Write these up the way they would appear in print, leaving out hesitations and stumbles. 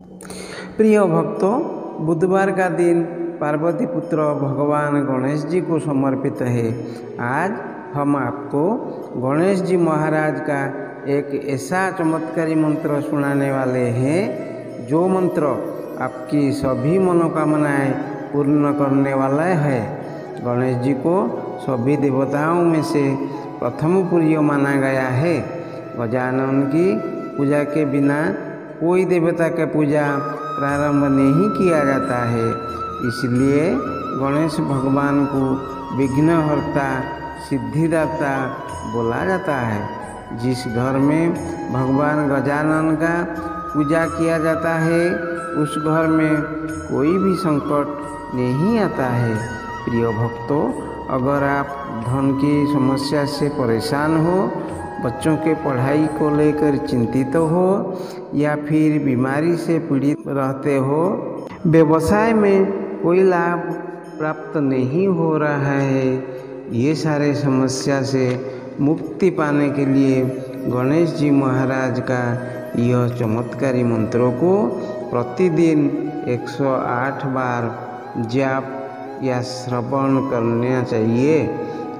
प्रिय भक्तों, बुधवार का दिन पार्वती पुत्र भगवान गणेश जी को समर्पित है। आज हम आपको गणेश जी महाराज का एक ऐसा चमत्कारी मंत्र सुनाने वाले हैं जो मंत्र आपकी सभी मनोकामनाएं पूर्ण करने वाला है। गणेश जी को सभी देवताओं में से प्रथम प्रिय माना गया है। गजानन की पूजा के बिना कोई देवता की पूजा प्रारंभ नहीं किया जाता है। इसलिए गणेश भगवान को विघ्नहर्ता सिद्धिदाता बोला जाता है। जिस घर में भगवान गजानन का पूजा किया जाता है उस घर में कोई भी संकट नहीं आता है। प्रिय भक्तों, अगर आप धन की समस्या से परेशान हो, बच्चों के पढ़ाई को लेकर चिंतित हो या फिर बीमारी से पीड़ित रहते हो, व्यवसाय में कोई लाभ प्राप्त नहीं हो रहा है, ये सारे समस्या से मुक्ति पाने के लिए गणेश जी महाराज का यह चमत्कारी मंत्रों को प्रतिदिन 108 बार जाप या श्रवण करना चाहिए।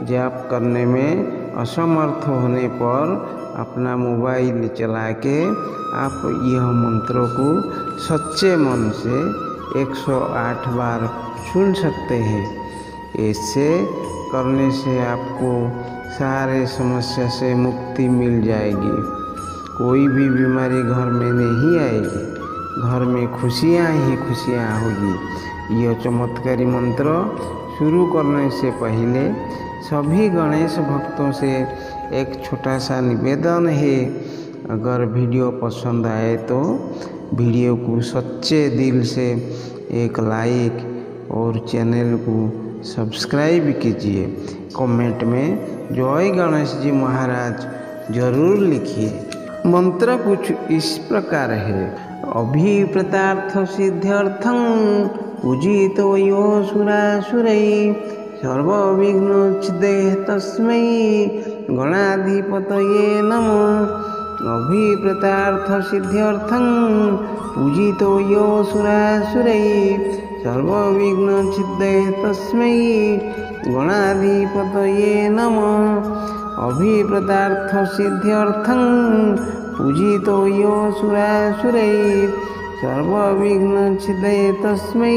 जाप करने में असमर्थ होने पर अपना मोबाइल चला के आप यह मंत्रों को सच्चे मन से 108 बार सुन सकते हैं। ऐसे करने से आपको सारे समस्या से मुक्ति मिल जाएगी। कोई भी बीमारी घर में नहीं आएगी, घर में खुशियाँ ही खुशियाँ होगी। यह चमत्कारी मंत्र शुरू करने से पहले सभी गणेश भक्तों से एक छोटा सा निवेदन है। अगर वीडियो पसंद आए तो वीडियो को सच्चे दिल से एक लाइक और चैनल को सब्सक्राइब कीजिए। कमेंट में जय गणेश जी महाराज जरूर लिखिए। मंत्र कुछ इस प्रकार है। अभिप्रेतार्थ सिद्ध्यर्थं पूजितो यो सुरासुरै सर्वविघ्नोच्छिदे तस्मै गणाधिपतये नमः। अभिप्रेतार्थ सिद्ध्यर्थं पूजितो यो सुरासुरै सर्वविघ्नोच्छिदे तस्मै गणाधिपतये नमः। अभिप्रेतार्थ सिद्ध्यर्थं पूजितो यो सुरासुरै सर्वविघ्नोच्छिदे तस्मै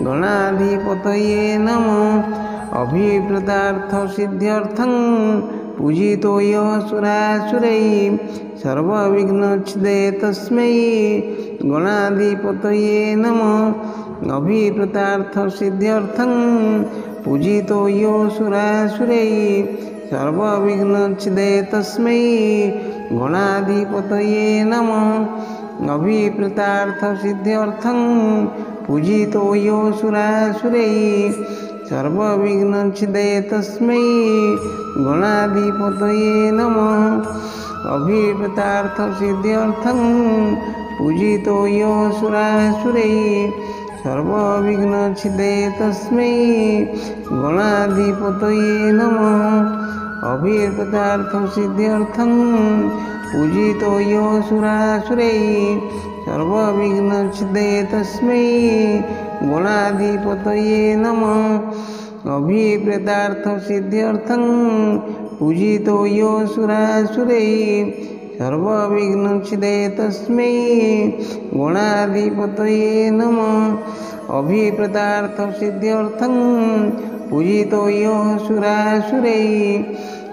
गणाधिपतये नमः। अभिप्रेतार्थ सिद्ध्यर्थं पूजितो यो सुरासुरै सर्वविघ्नोच्छिदे तस्मै गणाधिपतये नमः। अभिप्रेतार्थ सिद्ध्यर्थं पूजितो यो सुरासुरै सर्वविघ्नोच्छिदे तस्मै गणाधिपतये नमः। अभिप्रेतार्थ सिद्ध्यर्थं पूजितो यो सुरासुरै सर्वविघ्नोच्छिदे तस्मै गणाधिपतये नमः। अभिप्रेतार्थ सिद्ध्यर्थं पूजितो यो सुरासुरै सर्वविघ्नोच्छिदे तस्मै गणाधिपतये नमः। अभिप्रेतार्थ सिद्ध्यर्थं पूजितो यो सुरासुरै सर्वविघ्नोच्छिदे तस्मै गणाधिपतये नमः। अभिप्रेतार्थ सिद्ध्यर्थं पूजितो यो सुरासुरै सर्वविघ्नोच्छिदे तस्मै गणाधिपतये नमः। अभिप्रेतार्थ सिद्ध्यर्थं पूजितो यो सुरासुरै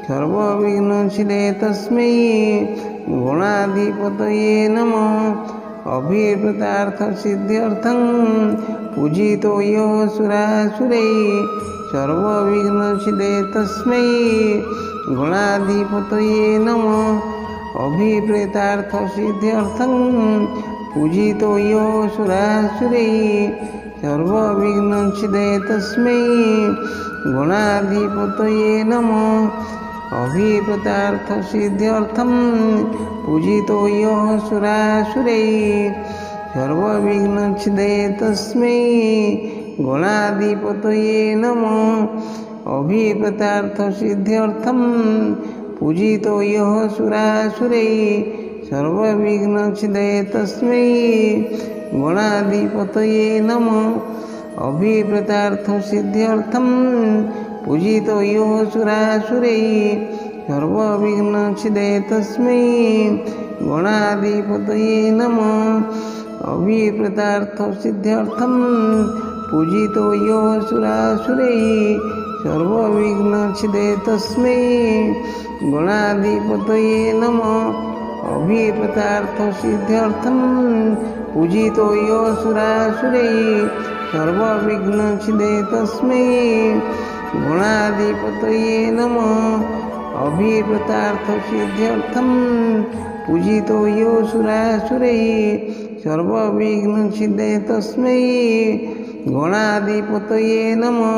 सर्वविघ्नोच्छिदे तस्मै गणाधिपतये नमः। अभिप्रेतार्थ सिद्ध्यर्थं पूजितो यो सुरासुरै सर्वविघ्नोच्छिदे तस्मै गणाधिपतये नमः। अभिप्रेतार्थ सिद्ध्यर्थं पूजितो यो सुरासुरै सर्वविघ्नोच्छिदे तस्मै गणाधिपतये नमः। अभिप्रेतार्थ सिद्ध्यर्थं पूजितो यो सुरासुरै सर्वविघ्नोच्छिदे तस्मै गणाधिपतये नमः। अभिप्रेतार्थ सिद्ध्यर्थं पूजितो यो सुरासुरै सर्वविघ्नच्छिदे तस्मै गणाधिपतये नमः। अभिप्रेतार्थसिद्ध्यर्थं पूजितो यो सुरासुरैः सर्वविघ्नच्छिदे तस्मै गणाधिपतये नमः। अभिप्रेतार्थसिद्ध्यर्थं पूजितो यो सुरासुरैः सर्वविघ्नच्छिदे तस्मै गणाधिपतये नमः। अभिप्रेतार्थसिद्ध्यर्थं पूजितो यो सुरासुरैः सर्वविघ्नच्छिदे तस्मै गणाधिपतये नमः। अभिप्रेतार्थसिद्ध्यर्थं पूजितो यो सुरासुरैः सर्वविघ्नच्छिदे तस्मै गणाधिपतये नमः।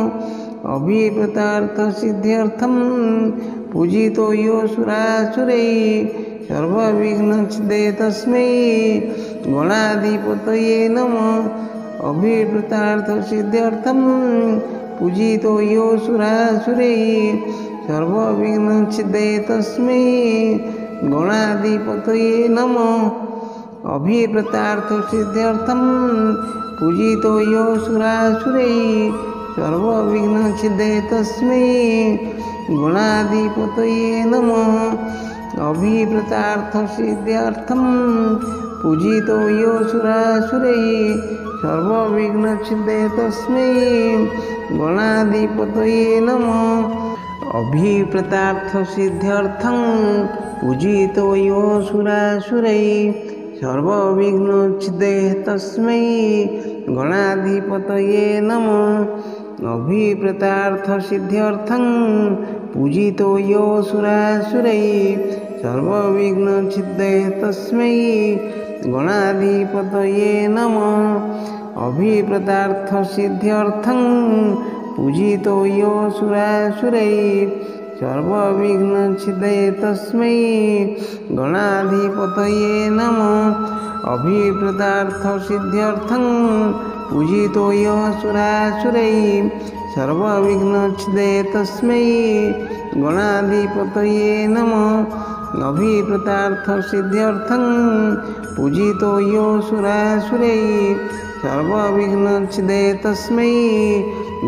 अभिप्रेतार्थसिद्ध्यर्थं पूजितो यो सुरासुरैः सर्वविघ्नच्छिदे तस्मै गणाधिपतये नमः। अभिप्रेतार्थसिद्ध्यर्थं पूजितो यो सुरासुरैः सर्वविघ्नच्छिदे तस्मै गणाधिपतये नमः। अभिप्रेतार्थसिद्ध्यर्थं पूजितो यो सुरासुरैः सर्वविघ्नच्छिदे तस्मै गणाधिपतये नमः। अभिप्रेतार्थसिद्ध्यर्थं पूजितो यो सुरासुरैः सर्वविघ्नच्छिदे तस्मै गणाधिपतये नमः। अभिप्रेतार्थसिद्ध्यर्थं पूजितो यो सुरासुरैः सर्वविघ्नच्छिदे तस्मै गणाधिपतये नमः। अभिप्रेतार्थसिद्ध्यर्थं पूजितो यो सुरासुरैः सर्वविघ्नच्छिदे तस्मै गणाधिपतये नमः। अभिप्रेतार्थसिद्ध्यर्थं पूजितो यो सुरासुरैः सर्वविघ्नच्छिदे तस्मै गणाधिपतये नमः। अभिप्रेतार्थसिद्ध्यर्थं पूजितो यो सुरासुरैः सर्वविघ्नच्छिदे तस्मै गणाधिपतये नमः। अभिप्रेतार्थसिद्ध्यर्थं पूजितो यो सुरासुरैः सर्वविघ्नच्छिदे तस्मै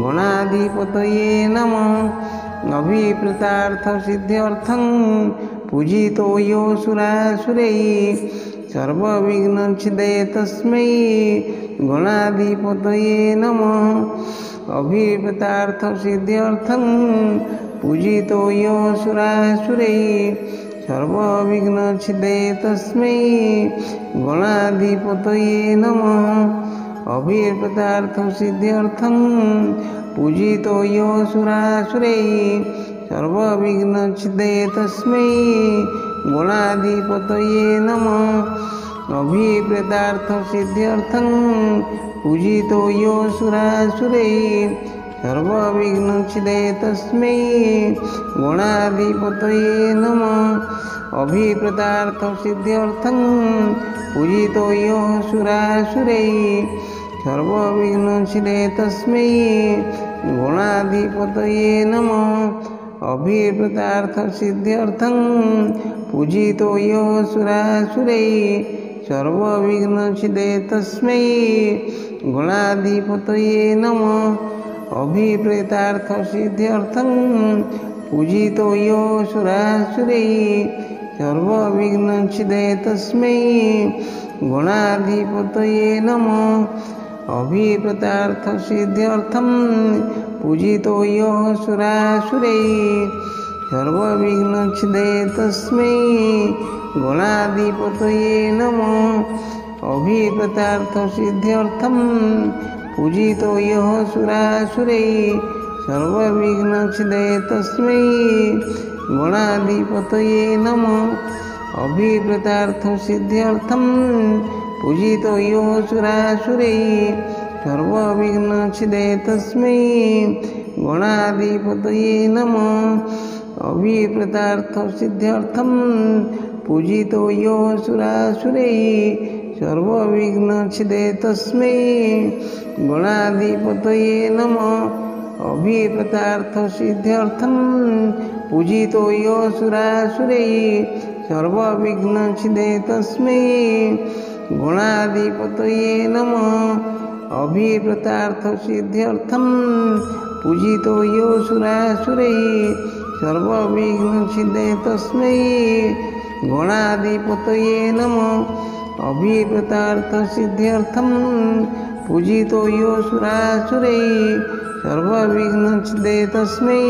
गणाधिपतये नमः। अभिप्रेतार्थसिद्ध्यर्थं पूजितो यो सुरासुरैः सर्वविघ्नच्छिदे तस्मै गणाधिपतये नमः। अभिप्रेतार्थसिद्ध्यर्थं पूजितो यो सुरासुरैः सर्वविघ्नच्छिदे तस्मै गणाधिपतये नमः। अभिप्रेतार्थसिद्ध्यर्थं पूजितो यो सुरासुरैः सर्वविघ्नच्छिदे तस्मै गणाधिपतये नमः। अभिप्रेतार्थसिद्ध्यर्थं पूजितो यो सुरासुरैः सर्वविघ्नच्छिदे तस्मै गणाधिपतये नमः। अभिप्रेतार्थसिद्ध्यर्थं पूजितो यो सुरासुरैः सर्वविघ्नच्छिदे तस्मै गणाधिपतये नमः। अभिप्रेतार्थसिद्ध्यर्थं पूजितो यो सुरासुरैः सर्वविघ्नच्छिदे तस्मै गणाधिपतये नमः। अभिप्रेतार्थसिद्ध्यर्थं पूजितो यो सुरासुरैः सर्वविघ्नच्छिदे तस्मै गणाधिपतये नमः। अभिप्रेतार्थसिद्ध्यर्थं पूजितो यो सुरासुरैः सर्वविघ्नच्छिदे तस्मै गणाधिपतये नमः। अभिप्रेतार्थसिद्ध्यर्थं पूजितो यो सुरासुरैः सर्वविघ्नच्छिदे तस्मै गणाधिपतये नमः। अभिप्रेतार्थसिद्ध्यर्थं पूजितो यो सुरासुरैः सर्वविघ्नच्छिदे तस्मै गणाधिपतये नमः। अभिप्रेतार्थसिद्ध्यर्थं पूजितो यो सुरासुरैः सर्वविघ्नच्छिदे तस्मै गणाधिपतये नमः। अभिप्रेतार्थसिद्ध्यर्थं पूजितो यो सुरासुरैः सर्वविघ्नच्छिदे तस्मै गणाधिपतये नमः। अभिप्रेतार्थसिद्ध्यर्थं पूजितो यो सुरासुरैः सर्वविघ्नच्छिदे तस्मै गणाधिपतये नमः। अभिप्रेतार्थसिद्ध्यर्थं पूजितो यो सुरासुरैः सर्वविघ्नच्छिदे तस्मै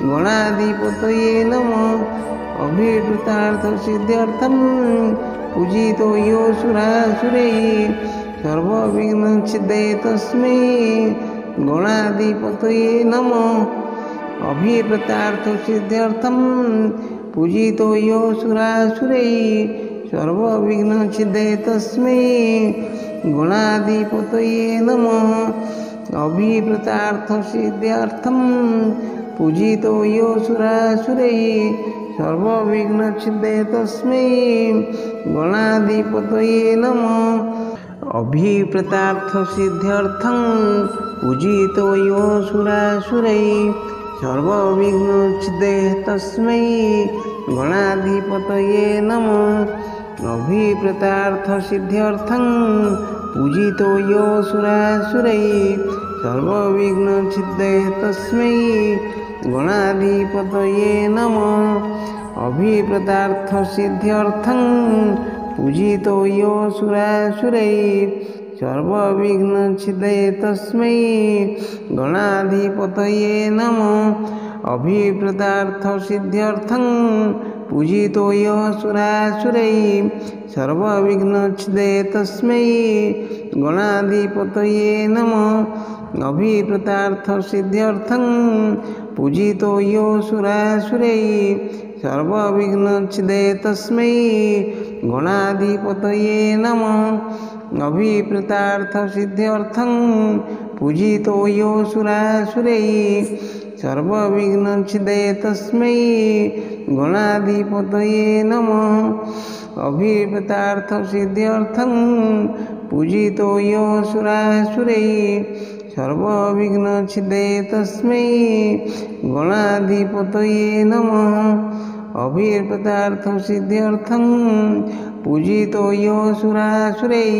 गणाधिपतये नमः। अभिप्रेतार्थसिद्ध्यर्थं पूजितो यो सुरासुरैः सर्वविघ्नच्छिदे तस्मै गणाधिपतये नमः। अभिप्रेतार्थसिद्ध्यर्थं पूजितो यो सुरासुरैः सर्वविघ्नच्छिदे तस्मै गणाधिपतये नमः। अभिप्रेतार्थसिद्ध्यर्थं पूजितो यो सुरासुरैः सर्वविघ्नच्छिदे तस्मै गणाधिपतये नमः। अभिप्रेतार्थसिद्ध्यर्थं पूजितो यो सुरासुरैः सर्वविघ्नच्छिदे तस्मै गणाधिपतये नमः। अभिप्रेतार्थसिद्ध्यर्थं पूजितो यो सुरासुरैः सर्वविघ्नच्छिदे तस्मै गणाधिपतये नमः। अभिप्रेतार्थसिद्ध्यर्थं पूजितो यो सुरासुरैः सर्वविघ्नच्छिदे तस्मै गणाधिपतये नमः। अभिप्रेतार्थसिद्ध्यर्थं पूजितो यो सुरासुरैः सर्वविघ्नच्छिदे तस्मै गणाधिपतये नमः। अभिप्रेतार्थसिद्ध्यर्थं पूजितो यो सुरासुरैः सर्वविघ्नच्छिदे तस्मै गणाधिपतये नमः। अभिप्रेतार्थसिद्ध्यर्थं पूजितो यो सुरासुरैः सर्वविघ्नच्छिदे तस्मै गणाधिपतये नमः। अभिप्रेतार्थसिद्ध्यर्थं पूजितो यो सुरासुरैः सर्वविघ्नच्छिदे तस्मै गणाधिपतये नमः। अभिप्रेतार्थसिद्ध्यर्थं पूजितो यो सुरासुरैः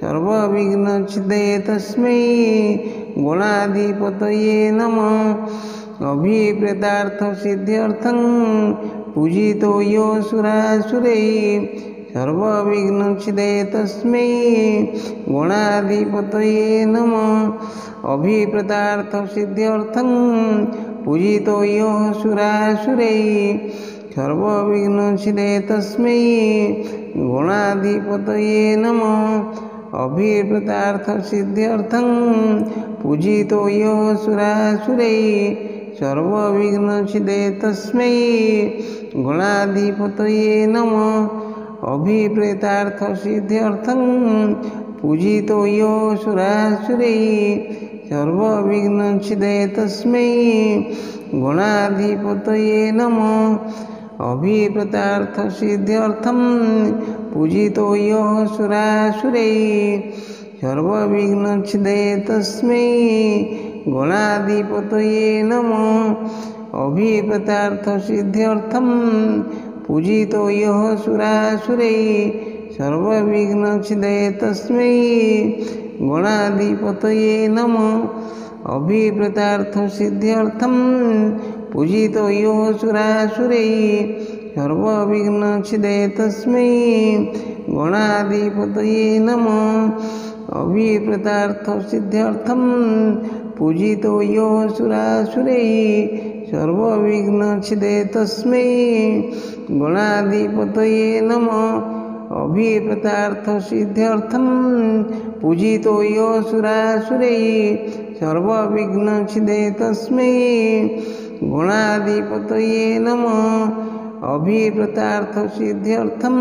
सर्वविघ्नच्छिदे तस्मै गणाधिपतये नमः। अभिप्रेतार्थसिद्ध्यर्थं पूजितो यो सुरासुरैः सर्वविघ्नच्छिदे तस्मै गणाधिपतये नमः। अभिप्रेतार्थसिद्ध्यर्थं पूजितो यो सुरासुरैः सर्वविघ्नच्छिदे तस्मै गणाधिपतये नमः। अभिप्रेतार्थसिद्ध्यर्थं पूजितो यो सुरासुरैः सर्वविघ्नच्छिदे तस्मै गणाधिपतये नमः। अभिप्रेतार्थसिद्ध्यर्थं पूजितो यो सुरासुरैः सर्वविघ्नच्छिदे तस्मै गणाधिपतये नमः। अभिप्रेतार्थसिद्ध्यर्थं पूजितो यो सुरासुरैः सर्वविघ्नच्छिदे तस्मै गणाधिपतये नमः। अभिप्रेतार्थसिद्ध्यर्थं पूजितो यो सुरासुरैः सर्वविघ्नच्छिदे तस्मै गणाधिपतये नमः। अभिप्रेतार्थसिद्ध्यर्थं पूजितो यो सुरासुरैः सर्वविघ्नच्छिदे तस्मै गणाधिपतये नमः। अभिप्रेतार्थसिद्ध्यर्थं पूजितो यो सुरासुरैः सर्वविघ्नच्छिदे तस्मै गणाधिपतये नमः। अभिप्रेतार्थसिद्ध्यर्थं पूजितो यो सुरासुरैः सर्वविघ्नच्छिदे तस्मै गणाधिपतये नमः। अभिप्रेतार्थसिद्ध्यर्थं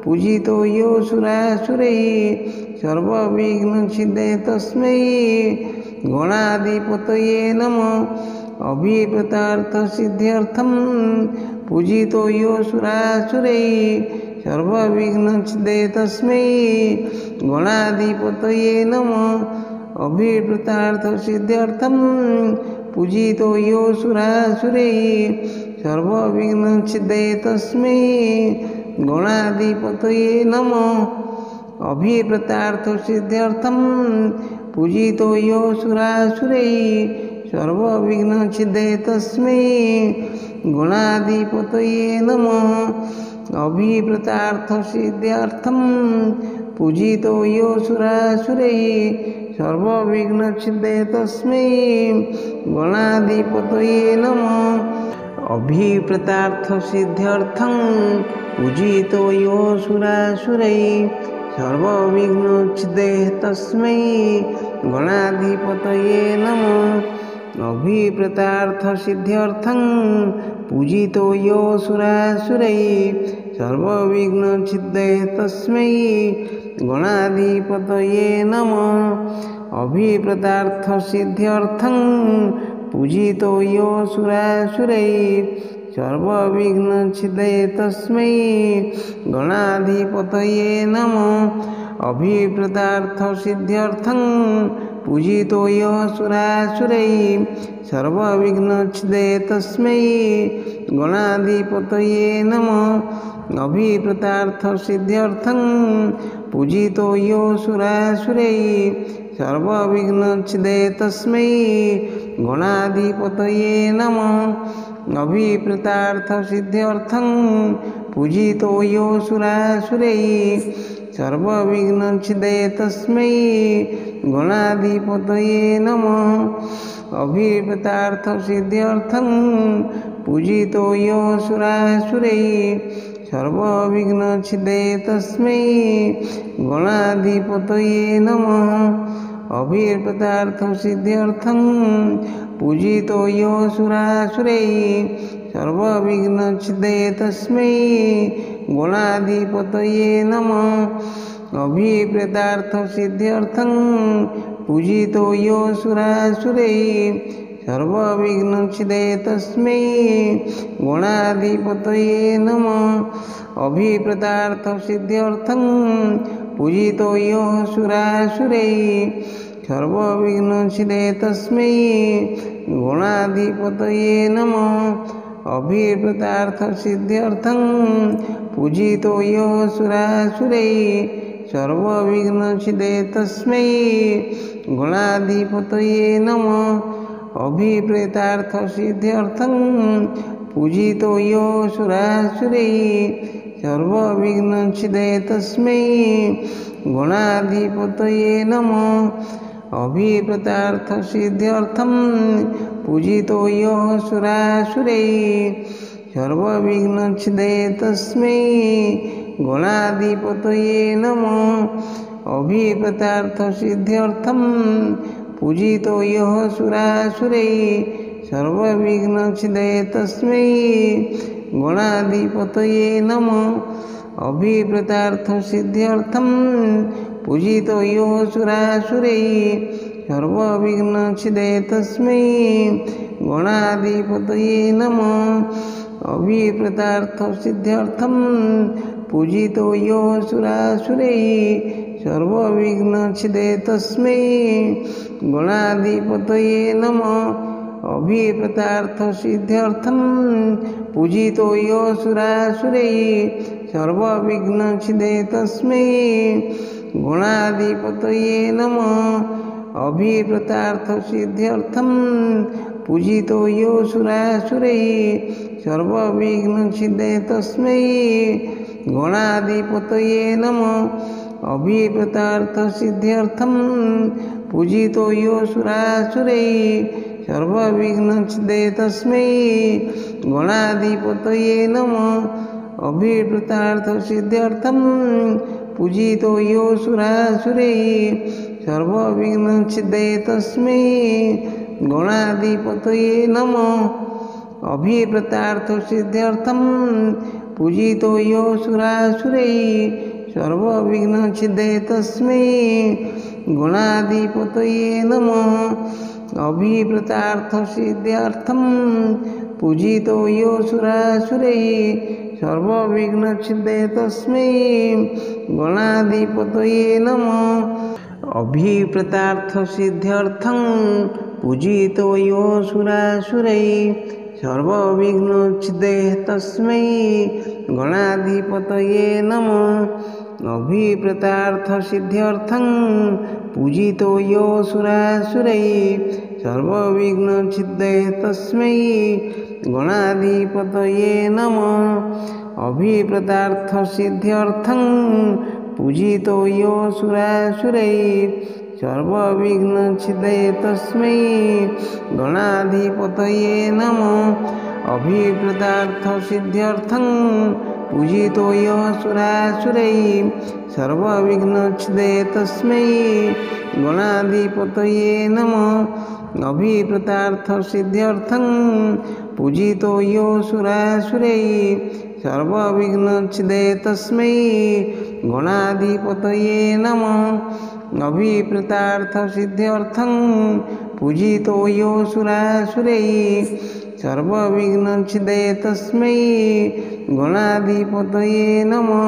पूजितो यो सुरासुरैः सर्वविघ्नच्छिदे तस्मै गणाधिपतये नमः। अभिप्रेतार्थसिद्ध्यर्थं पूजितो यो सुरासुरैः सर्वविघ्नच्छिदे तस्मै गणाधिपतये नमः। अभिप्रेतार्थसिद्ध्यर्थं पूजितो यो सुरासुरैः सर्वविघ्नच्छिदे तस्मै गणाधिपतये नमः। अभिप्रेतार्थसिद्ध्यर्थं पूजितो यो सुरासुरैः सर्वविघ्नच्छिदे तस्मै गणाधिपतये नमः। अभिप्रेतार्थसिद्ध्यर्थं पूजितो यो सुरासुरैः सर्वविघ्नच्छिदे तस्मै गणाधिपतये नमः। अभिप्रेतार्थसिद्ध्यर्थं पूजितो यो सुरासुरैः सर्वविघ्नच्छिदे तस्मै गणाधिपतये नमः। अभिप्रेतार्थसिद्ध्यर्थं पूजितो यो सुरासुरैः सर्वविघ्नच्छिदे तस्मै गणाधिपतये नमः। अभिप्रेतार्थसिद्ध्यर्थं पूजितो यो सुरासुरैः सर्वविघ्नच्छिदे तस्मै गणाधिपतये नमः। अभिप्रेतार्थसिद्ध्यर्थं पूजितो यो सुरासुरैः सर्वविघ्नच्छिदे तस्मै गणाधिपतये नमः। अभिप्रेतार्थसिद्ध्यर्थं पूजितो यो सुरासुरैः सर्वविघ्नच्छिदे तस्मै गणाधिपतये नमः। अभिप्रेतार्थसिद्ध्यर्थं पूजितो यो सुरासुरैः सर्वविघ्नच्छिदे तस्मै गणाधिपतये नमः। अभिप्रेतार्थसिद्ध्यर्थं पूजितो यो सुरासुरैः सर्वविघ्नच्छिदे तस्मै गणाधिपतये नमः। अभिप्रेतार्थसिद्ध्यर्थं पूजितो यो सुरासुरैः सर्वविघ्नच्छिदे तस्मै गणाधिपतये नमः। अभिप्रेतार्थसिद्ध्यर्थं पूजितो यो सुरासुरैः सर्वविघ्नच्छिदे तस्मै गणाधिपतये नमः। अभिप्रेतार्थसिद्ध्यर्थं पूजितो यो सुरासुरैः सर्वविघ्नच्छिदे तस्मै गणाधिपतये नमः। अभिप्रेतार्थसिद्ध्यर्थं पूजितो यो सुरासुरैः सर्वविघ्नच्छिदे तस्मै गणाधिपतये नमः। अभिप्रेतार्थसिद्ध्यर्थं पूजितो यो सुरासुरैः सर्वविघ्नच्छिदे तस्मै गणाधिपतये नमः। अभिप्रेतार्थसिद्ध्यर्थं पूजितो यो सुरासुरैः सर्वविघ्नच्छिदे तस्मै गणाधिपतये नमः। अभिप्रेतार्थसिद्ध्यर्थं पूजितो यो सुरासुरैः सर्वविघ्नच्छिदे तस्मै गणाधिपतये नमः। अभिप्रेतार्थसिद्ध्यर्थं पूजितो यो सुरासुरैः सर्वविघ्नच्छिदे तस्मै गणाधिपतये नमः। अभिप्रेतार्थसिद्ध्यर्थं पूजितो यो सुरासुरैः सर्वविघ्नच्छिदे तस्मै गणाधिपतये नमः। अभिप्रेतार्थसिद्ध्यर्थं पूजितो यो सुरासुरैः सर्वविघ्नच्छिदे तस्मै गणाधिपतये नमः। अभिप्रेतार्थसिद्ध्यर्थं पूजितो यो सुरासुरैः सर्वविघ्नच्छिदे तस्मै गणाधिपतये नमः। अभिप्रेतार्थसिद्ध्यर्थं पूजितो यो सुरासुरैः सर्वविघ्नच्छिदे तस्मै गणाधिपतये नमः। अभिप्रेतार्थसिद्ध्यर्थं पूजितो यो सुरासुरैः सर्वविघ्नच्छिदे तस्मै गणाधिपतये नमः। अभिप्रेतार्थसिद्ध्यर्थं पूजितो यो सुरासुरैः सर्वविघ्नच्छिदे तस्मै गणाधिपतये नमः। अभिप्रेतार्थसिद्ध्यर्थं पूजितो यो सुरासुरैः सर्वविघ्नच्छिदे तस्मै गणाधिपतये नमः। अभिप्रेतार्थसिद्ध्यर्थं पूजितो यो सुरासुरैः सर्वविघ्नोच्छिदे तस्मै गणाधिपतये नमः। अभिप्रेतार्थसिद्ध्यर्थं पूजितो यो सुरासुरैः सर्वविघ्नोच्छिदे तस्मै गणाधिपतये नमः। अभिप्रेतार्थसिद्ध्यर्थं पूजितो यो सुरासुरैः सर्वविघ्नोच्छिदे तस्मै गणाधिपतये नमः। अभिप्रेतार्थसिद्ध्यर्थं पूजितो यो सुरासुरैः सर्वविघ्नोच्छिदे तस्मै गणाधिपतये नमः। अभिप्रेतार्थसिद्ध्यर्थं पूजितो यो सुरासुरैः सर्वविघ्नोच्छिदे तस्मै गणाधिपतये नमः। अभिप्रेतार्थसिद्ध्यर्थं पूजितो यो सुरासुरैः सर्वविघ्नोच्छिदे तस्मै गणाधिपतये नमः।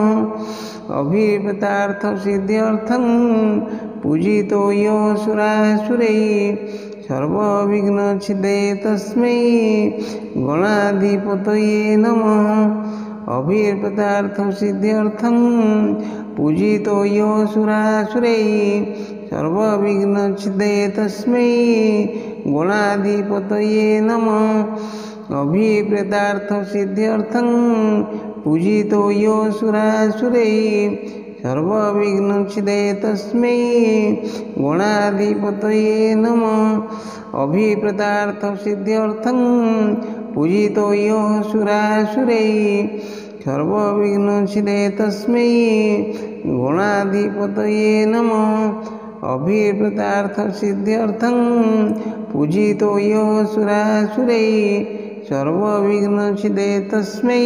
अभिप्रेतार्थसिद्ध्यर्थं पूजितो यो सुरासुरैः सर्वविघ्नोच्छिदे तस्मै गणाधिपतये नमः। अभिप्रेतार्थसिद्ध्यर्थं पूजितो यो सुरासुरैः सर्वविघ्नोच्छिदे तस्मै गणाधिपतये नमः। अभिप्रेतार्थसिद्ध्यर्थं पूजितो यो सुरासुरैः सर्वविघ्नोच्छिदे तस्मै गणाधिपतये नमः। अभिप्रेतार्थसिद्ध्यर्थं पूजितो यो सुरासुरैः सर्वविघ्नोच्छिदे तस्मै गणाधिपतये नमः। अभिप्रेतार्थसिद्ध्यर्थं पूजितो यो सुरासुरैः सर्वविघ्नोच्छिदे तस्मै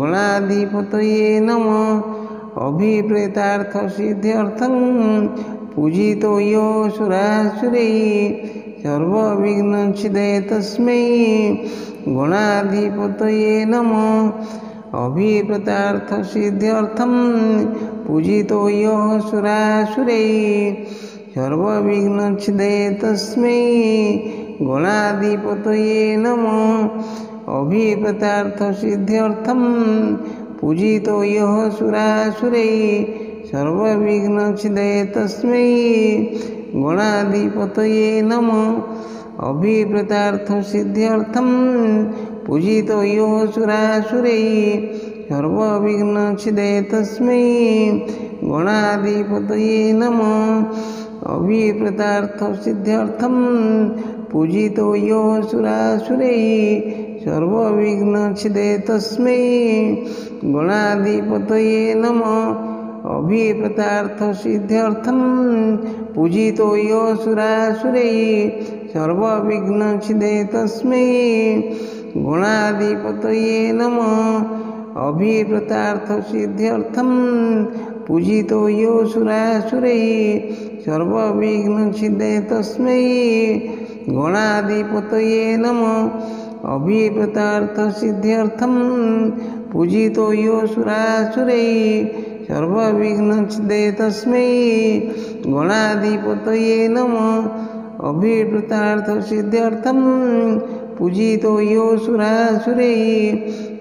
गणाधिपतये नमः। अभिप्रेतार्थसिद्ध्यर्थं पूजितो यो सुरासुरैः सर्वविघ्नोच्छिदे तस्मै गणाधिपतये नमः। अभिप्रेतार्थसिद्ध्यर्थं पूजितो यो सुरासुरैः सर्वविघ्नोच्छिदे तस्मै गणाधिपतये नमः। अभिप्रेतार्थसिद्ध्यर्थं पूजितो यो सुरासुरैः सर्वविघ्नोच्छिदे तस्मै गणाधिपतये नमः। अभिप्रेतार्थसिद्ध्यर्थं पूजितो यो सुरासुरैः सर्वविघ्नोच्छिदे तस्मै गणाधिपतये नमः। अभिप्रेतार्थसिद्ध्यर्थं पूजितो यो सुरासुरैः सर्वविघ्नोच्छिदे तस्मै गणाधिपतये नमः। अभिप्रेतार्थसिद्ध्यर्थं पूजितो यो सुरासुरैः सर्वविघ्नोच्छिदे तस्मै गणाधिपतये नमः। अभिप्रेतार्थसिद्ध्यर्थं पूजितो यो सुरासुरैः सर्वविघ्नोच्छिदे तस्मै गणाधिपतये नमः। अभिप्रेतार्थसिद्ध्यर्थं पूजितो यो सुरासुरैः सर्वविघ्नोच्छिदे तस्मै गणाधिपतये नमः। अभिप्रेतार्थसिद्ध्यर्थं पूजितो यो सुरासुरैः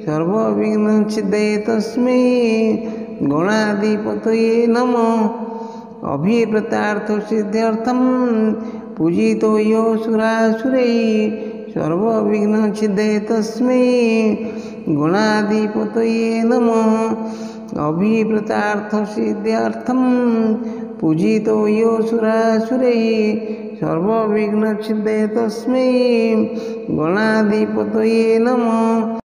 सर्वविघ्नोच्छिदे तस्मै गणाधिपतये नमः। अभिप्रेतार्थसिद्ध्यर्थं पूजितो यो सुरासुरैः सर्वविघ्नोच्छिदे तस्मै गणाधिपतये नमः। अभिप्रेतार्थसिद्ध्यर्थं पूजितो यो सुरासुरैः सर्वविघ्नोच्छिदे तस्मै गणाधिपतये नमः।